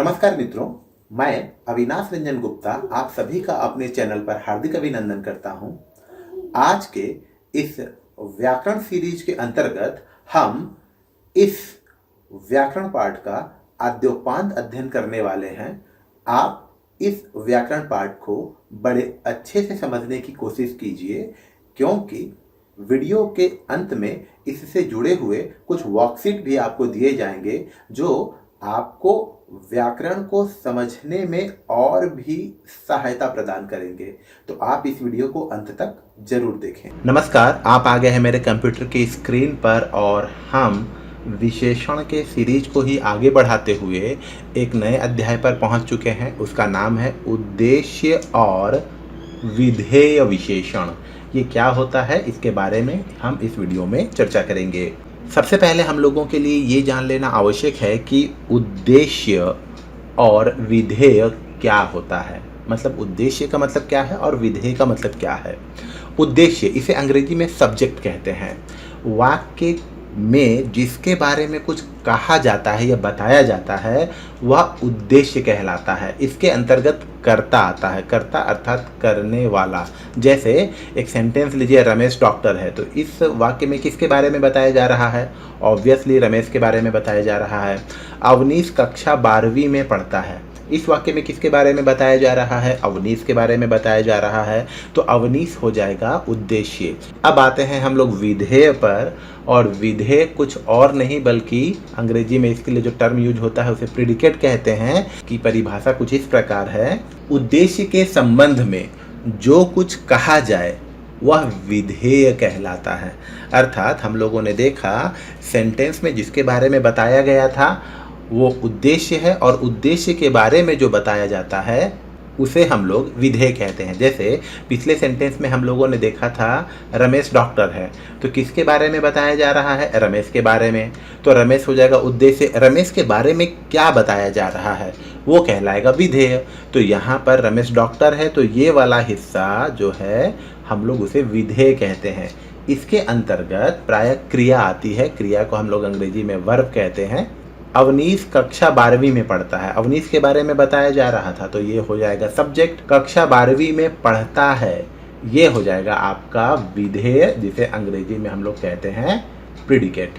नमस्कार मित्रों, मैं अविनाश रंजन गुप्ता आप सभी का अपने चैनल पर हार्दिक अभिनंदन करता हूं। आज के इस व्याकरण सीरीज के अंतर्गत हम इस व्याकरण पाठ का आद्योपांत अध्ययन करने वाले हैं। आप इस व्याकरण पाठ को बड़े अच्छे से समझने की कोशिश कीजिए, क्योंकि वीडियो के अंत में इससे जुड़े हुए कुछ वर्कशीट भी आपको दिए जाएंगे जो आपको व्याकरण को समझने में और भी सहायता प्रदान करेंगे। तो आप इस वीडियो को अंत तक जरूर देखें। नमस्कार, आप आ गए हैं मेरे कंप्यूटर की स्क्रीन पर और हम विशेषण के सीरीज को ही आगे बढ़ाते हुए एक नए अध्याय पर पहुंच चुके हैं। उसका नाम है उद्देश्य और विधेय विशेषण। ये क्या होता है, इसके बारे में हम इस वीडियो में चर्चा करेंगे। सबसे पहले हम लोगों के लिए ये जान लेना आवश्यक है कि उद्देश्य और विधेय क्या होता है। मतलब उद्देश्य का मतलब क्या है और विधेय का मतलब क्या है। उद्देश्य, इसे अंग्रेजी में सब्जेक्ट कहते हैं। वाक्य में जिसके बारे में कुछ कहा जाता है या बताया जाता है वह उद्देश्य कहलाता है। इसके अंतर्गत कर्ता आता है। कर्ता अर्थात करने वाला। जैसे एक सेंटेंस लीजिए, रमेश डॉक्टर है, तो इस वाक्य में किसके बारे में बताया जा रहा है? ऑब्वियसली रमेश के बारे में बताया जा रहा है। अवनीश कक्षा 12वीं में पढ़ता है, इस वाक्य में किसके बारे में बताया जा रहा है? अवनीश के बारे में बताया जा रहा है, तो अवनीश हो जाएगा उद्देश्य। अब आते हैं हम लोग विधेय पर, और विधेय कुछ और नहीं बल्कि अंग्रेजी में इसके लिए जो टर्म यूज होता है उसे प्रेडिकेट कहते हैं। कि परिभाषा कुछ इस प्रकार है, उद्देश्य के संबंध में जो कुछ कहा जाए वह विधेय कहलाता है। अर्थात हम लोगों ने देखा सेंटेंस में जिसके बारे में बताया गया था वो उद्देश्य है, और उद्देश्य के बारे में जो बताया जाता है उसे हम लोग विधेय कहते हैं। जैसे पिछले सेंटेंस में हम लोगों ने देखा था रमेश डॉक्टर है, तो किसके बारे में बताया जा रहा है? रमेश के बारे में, तो रमेश हो जाएगा उद्देश्य। रमेश के बारे में क्या बताया जा रहा है वो कहलाएगा विधेय। तो यहाँ पर रमेश डॉक्टर है, तो ये वाला हिस्सा जो है हम लोग उसे विधेय कहते हैं। इसके अंतर्गत प्रायः क्रिया आती है। क्रिया को हम लोग अंग्रेजी में वर्ब कहते हैं। अवनीश कक्षा 12वीं में पढ़ता है, अवनीश के बारे में बताया जा रहा था, तो ये हो जाएगा सब्जेक्ट। कक्षा 12वीं में पढ़ता है, ये हो जाएगा आपका विधेय, जिसे अंग्रेजी में हम लोग कहते हैं प्रेडिकेट।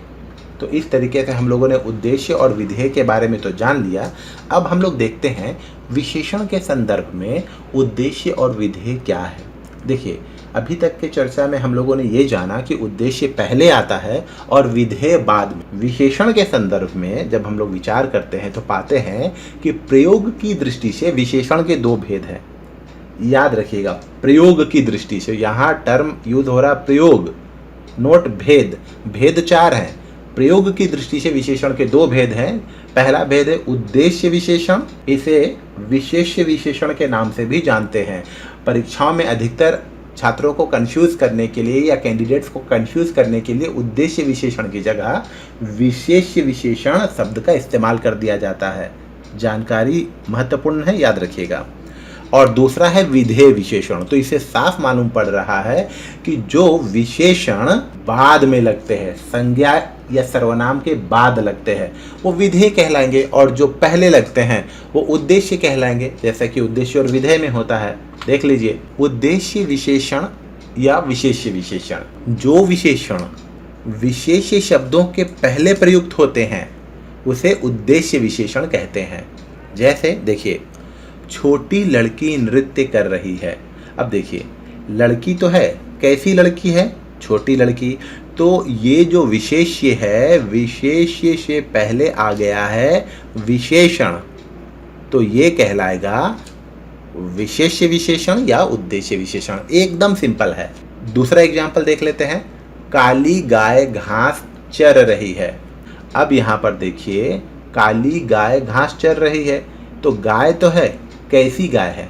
तो इस तरीके से हम लोगों ने उद्देश्य और विधेय के बारे में तो जान लिया। अब हम लोग देखते हैं विशेषण के संदर्भ में उद्देश्य और विधेय क्या है। देखिए, अभी तक के चर्चा में हम लोगों ने ये जाना कि उद्देश्य पहले आता है और विधेय बाद में। विशेषण के संदर्भ में जब हम लोग विचार करते हैं तो पाते हैं कि प्रयोग की दृष्टि से विशेषण के दो भेद हैं। याद रखिएगा, प्रयोग की दृष्टि से, यहाँ टर्म यूज हो रहा प्रयोग, नोट भेद। भेद 4 हैं। प्रयोग की दृष्टि से विशेषण के दो भेद हैं। पहला भेद है उद्देश्य विशेषण, इसे विशेष्य विशेषण के नाम से भी जानते हैं। परीक्षाओं में अधिकतर छात्रों को कंफ्यूज करने के लिए या कैंडिडेट्स को कंफ्यूज करने के लिए उद्देश्य विशेषण की जगह विशेष्य विशेषण शब्द का इस्तेमाल कर दिया जाता है। जानकारी महत्वपूर्ण है, याद रखिएगा। और दूसरा है विधेय विशेषण। तो इसे साफ मालूम पड़ रहा है कि जो विशेषण बाद में लगते हैं, संज्ञा या सर्वनाम के बाद लगते हैं, वो विधेय कहलाएंगे, और जो पहले लगते हैं वो उद्देश्य कहलाएंगे। जैसा कि उद्देश्य और विधेय में होता है। देख लीजिए, उद्देश्य विशेषण या विशेष्य विशेषण। जो विशेषण विशेष शब्दों के पहले प्रयुक्त होते हैं उसे उद्देश्य विशेषण कहते हैं। जैसे देखिए, छोटी लड़की नृत्य कर रही है। अब देखिए, लड़की तो है, कैसी लड़की है? छोटी लड़की। तो ये जो विशेष्य है, विशेष्य से पहले आ गया है विशेषण, तो ये कहलाएगा विशेष्य विशेषण या उद्देश्य विशेषण। एकदम सिंपल है। दूसरा एग्जाम्पल देख लेते हैं। काली गाय घास चर रही है। अब यहाँ पर देखिए, काली गाय घास चर रही है, तो गाय तो है, कैसी गाय है?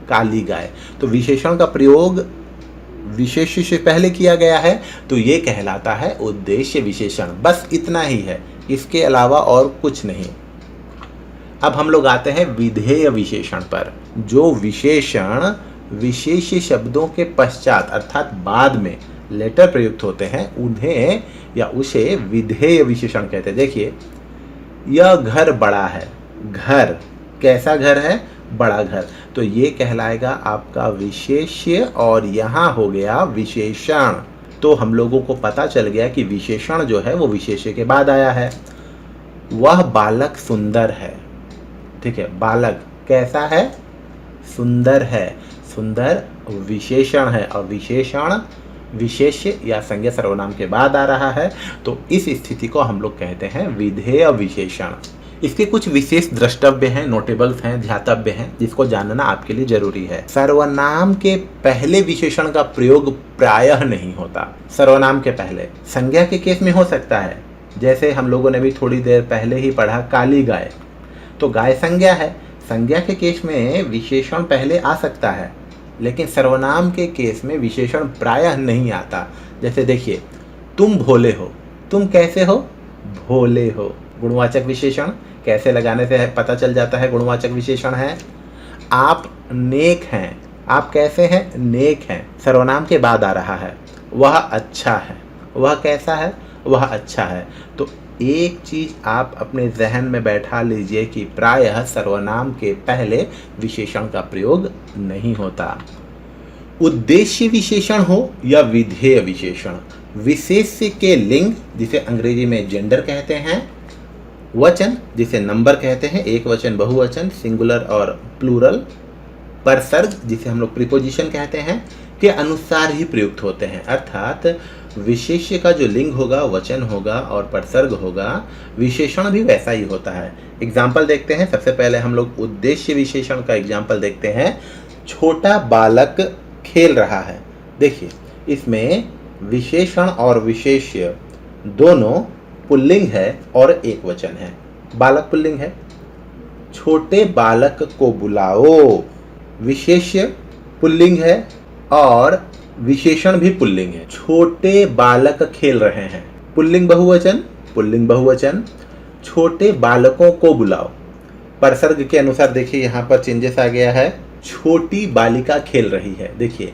काली गाय। तो विशेषण का प्रयोग विशेष्य से पहले किया गया है, तो ये कहलाता है उद्देश्य विशेषण। बस इतना ही है, इसके अलावा और कुछ नहीं। अब हम लोग आते हैं विधेय विशेषण पर। जो विशेषण विशेष शब्दों के पश्चात अर्थात बाद में लेटर प्रयुक्त होते हैं उन्हें या उसे विधेय विशेषण कहते हैं। देखिए, यह घर बड़ा है। घर कैसा घर है? बड़ा घर। तो ये कहलाएगा आपका विशेष्य और यहाँ हो गया विशेषण। तो हम लोगों को पता चल गया कि विशेषण जो है वो विशेष्य के बाद आया है। वह बालक सुंदर है। ठीक है, बालक कैसा है? सुंदर है। सुंदर विशेषण है और विशेषण विशेष्य या संज्ञा सर्वनाम के बाद आ रहा है, तो इस स्थिति को हम लोग कहते हैं विधेय विशेषण। इसके कुछ विशेष द्रष्टव्य हैं, नोटेबल्स हैं, ध्यातव्य हैं, जिसको जानना आपके लिए जरूरी है। सर्वनाम के पहले विशेषण का प्रयोग प्रायः नहीं होता। सर्वनाम के पहले संज्ञा के केस में हो सकता है, जैसे हम लोगों ने भी थोड़ी देर पहले ही पढ़ा काली गाय, तो गाय संज्ञा है। संज्ञा के केस में विशेषण पहले आ सकता है, लेकिन सर्वनाम के केस में विशेषण प्रायः नहीं आता। जैसे देखिए, तुम भोले हो। तुम कैसे हो? भोले हो। गुणवाचक विशेषण कैसे लगाने से पता चल जाता है गुणवाचक विशेषण है। आप नेक हैं। आप कैसे हैं? नेक हैं। सर्वनाम के बाद आ रहा है। वह अच्छा है। वह कैसा है? वह अच्छा है। तो एक चीज आप अपने जहन में बैठा लीजिए कि प्रायः सर्वनाम के पहले विशेषण का प्रयोग नहीं होता। उद्देश्य विशेषण हो या विधेय विशेषण, विशेष्य के लिंग जिसे अंग्रेजी में जेंडर कहते हैं, वचन जिसे नंबर कहते हैं, एक वचन बहुवचन, सिंगुलर और प्लूरल, परसर्ग जिसे हम लोग प्रीपोजिशन कहते हैं, के अनुसार ही प्रयुक्त होते हैं। अर्थात विशेष्य का जो लिंग होगा, वचन होगा और परसर्ग होगा, विशेषण भी वैसा ही होता है। एग्जाम्पल देखते हैं। सबसे पहले हम लोग उद्देश्य विशेषण का एग्जाम्पल देखते हैं। छोटा बालक खेल रहा है। देखिए, इसमें विशेषण और विशेष्य दोनों पुल्लिंग है और एक वचन है। बालक पुल्लिंग है। छोटे बालक को बुलाओ, विशेष्य पुल्लिंग है और विशेषण भी पुल्लिंग है। छोटे बालक खेल रहे हैं, पुल्लिंग बहुवचन, पुल्लिंग बहुवचन। छोटे बालकों को बुलाओ, परसर्ग के अनुसार देखिए यहाँ पर चेंजेस आ गया है। छोटी बालिका खेल रही है। देखिए,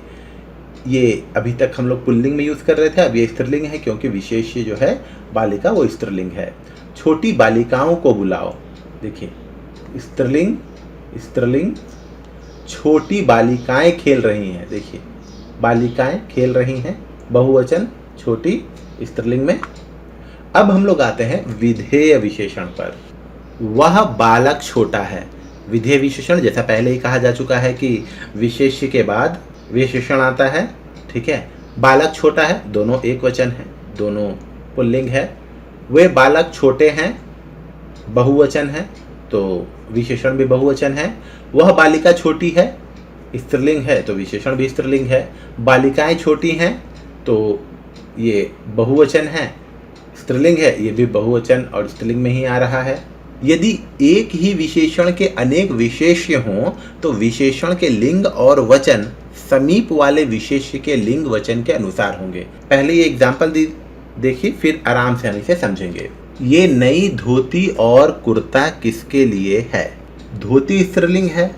ये अभी तक हम लोग पुल्लिंग में यूज कर रहे थे, अब ये स्त्रीलिंग है, क्योंकि विशेष्य जो है बालिका वो स्त्रीलिंग है। छोटी बालिकाओं को बुलाओ। देखिए, स्त्रीलिंग स्त्रीलिंग। छोटी बालिकाएं खेल रही हैं। देखिए, बालिकाएं खेल रही हैं, बहुवचन, छोटी स्त्रीलिंग में। अब हम लोग आते हैं विधेय विशेषण पर। वह बालक छोटा है। विधेय विशेषण जैसा पहले ही कहा जा चुका है कि विशेष्य के बाद विशेषण आता है। ठीक है, बालक छोटा है, दोनों एक वचन है, दोनों पुल्लिंग है। वे बालक छोटे हैं, बहुवचन है, तो विशेषण भी बहुवचन है। वह बालिका छोटी है, स्त्रीलिंग है, तो विशेषण भी स्त्रीलिंग है। बालिकाएं छोटी हैं, तो ये बहुवचन है। स्त्रीलिंग है, ये भी बहुवचन और स्त्रीलिंग में ही आ रहा है। यदि एक ही विशेषण के अनेक विशेष्य हों, तो विशेषण के लिंग और वचन समीप वाले विशेष्य के लिंग वचन के अनुसार होंगे। पहले ये एग्जाम्पल देखिए, फिर आराम से हम इसे समझेंगे। ये नई धोती और कुर्ता किसके लिए है? धोती स्त्रीलिंग है।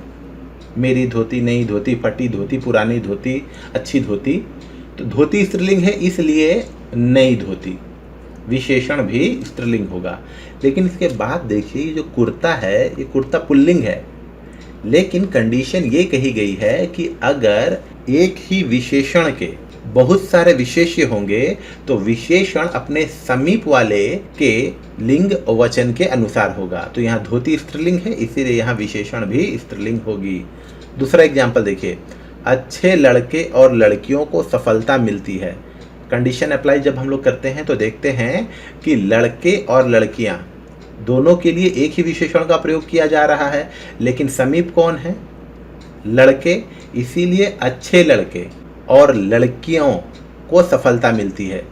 मेरी धोती, नई धोती, फटी धोती, पुरानी धोती, अच्छी धोती। तो धोती स्त्रीलिंग है, इसलिए नई धोती। विशेषण भी स्त्रीलिंग होगा। लेकिन इसके बाद देखिए, जो कुर्ता है, ये कुर्ता पुल्लिंग है। लेकिन कंडीशन ये कही गई है कि अगर एक ही विशेषण के बहुत सारे विशेष्य होंगे, तो विशेषण अपने समीप वाले के लिंग वचन के अनुसार होगा। तो यहाँ धोती स्त्रीलिंग है, इसीलिए यहाँ विशेषण भी स्त्रीलिंग होगी। दूसरा एग्जाम्पल देखिए, अच्छे लड़के और लड़कियों को सफलता मिलती है। कंडीशन अप्लाई जब हम लोग करते हैं तो देखते हैं कि लड़के और लड़कियां दोनों के लिए एक ही विशेषण का प्रयोग किया जा रहा है, लेकिन समीप कौन है? लड़के, इसीलिए अच्छे लड़के और लड़कियों को सफलता मिलती है।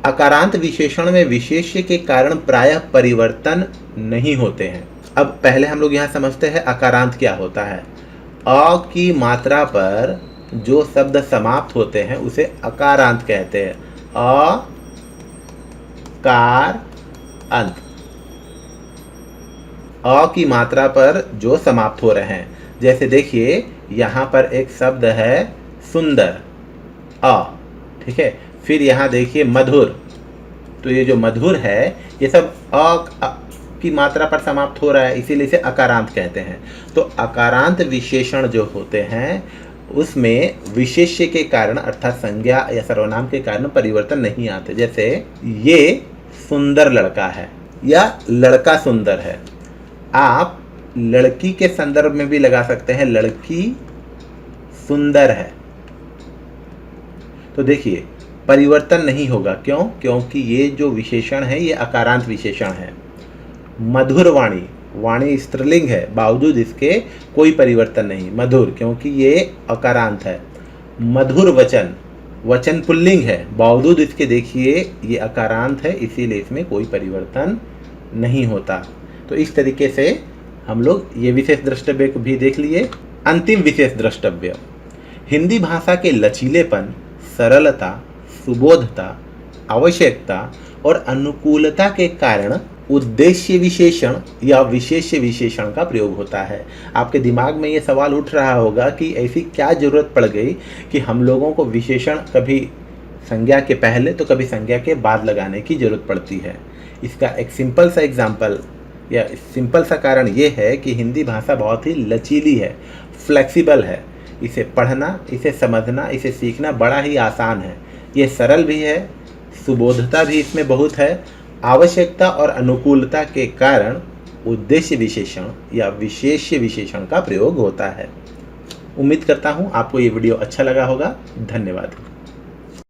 अकारांत विशेषण में विशेष्य के कारण प्रायः परिवर्तन नहीं होते हैं। अब पहले हम लोग यहाँ समझते हैं अकारांत क्या होता है। अ की मात्रा पर जो शब्द समाप्त होते हैं उसे अकारांत कहते हैं। अ कार अंत, अ की मात्रा पर जो समाप्त हो रहे हैं। जैसे देखिए, यहाँ पर एक शब्द है सुंदर, अ, ठीक है। फिर यहाँ देखिए मधुर, तो ये जो मधुर है ये सब की मात्रा पर समाप्त हो रहा है, इसीलिए इसे अकारांत कहते हैं। तो अकारांत विशेषण जो होते हैं उसमें विशेष्य के कारण अर्थात संज्ञा या सर्वनाम के कारण परिवर्तन नहीं आते। जैसे ये सुंदर लड़का है या लड़का सुंदर है। आप लड़की के संदर्भ में भी लगा सकते हैं, लड़की सुंदर है। तो देखिए परिवर्तन नहीं होगा। क्यों? क्योंकि ये जो विशेषण है ये अकारांत विशेषण है। मधुर वाणी, वाणी स्त्रीलिंग है, बावजूद इसके कोई परिवर्तन नहीं, मधुर, क्योंकि ये अकारांत है। मधुर वचन, वचन पुल्लिंग है, बावजूद इसके देखिए ये अकारांत है, इसीलिए इसमें कोई परिवर्तन नहीं होता। तो इस तरीके से हम लोग ये विशेष द्रष्टव्य को भी देख लिए। अंतिम विशेष द्रष्टव्य, हिंदी भाषा के लचीलेपन, सरलता, सुबोधता, आवश्यकता और अनुकूलता के कारण उद्देश्य विशेषण या विशेष्य विशेषण का प्रयोग होता है। आपके दिमाग में ये सवाल उठ रहा होगा कि ऐसी क्या जरूरत पड़ गई कि हम लोगों को विशेषण कभी संज्ञा के पहले तो कभी संज्ञा के बाद लगाने की जरूरत पड़ती है। इसका एक सिंपल सा एग्जाम्पल या सिंपल सा कारण ये है कि हिंदी भाषा बहुत ही लचीली है, फ्लेक्सिबल है। इसे पढ़ना, इसे समझना, इसे सीखना बड़ा ही आसान है। ये सरल भी है, सुबोधता भी इसमें बहुत है। आवश्यकता और अनुकूलता के कारण उद्देश्य विशेषण या विशेष्य विशेषण का प्रयोग होता है। उम्मीद करता हूँ आपको ये वीडियो अच्छा लगा होगा। धन्यवाद।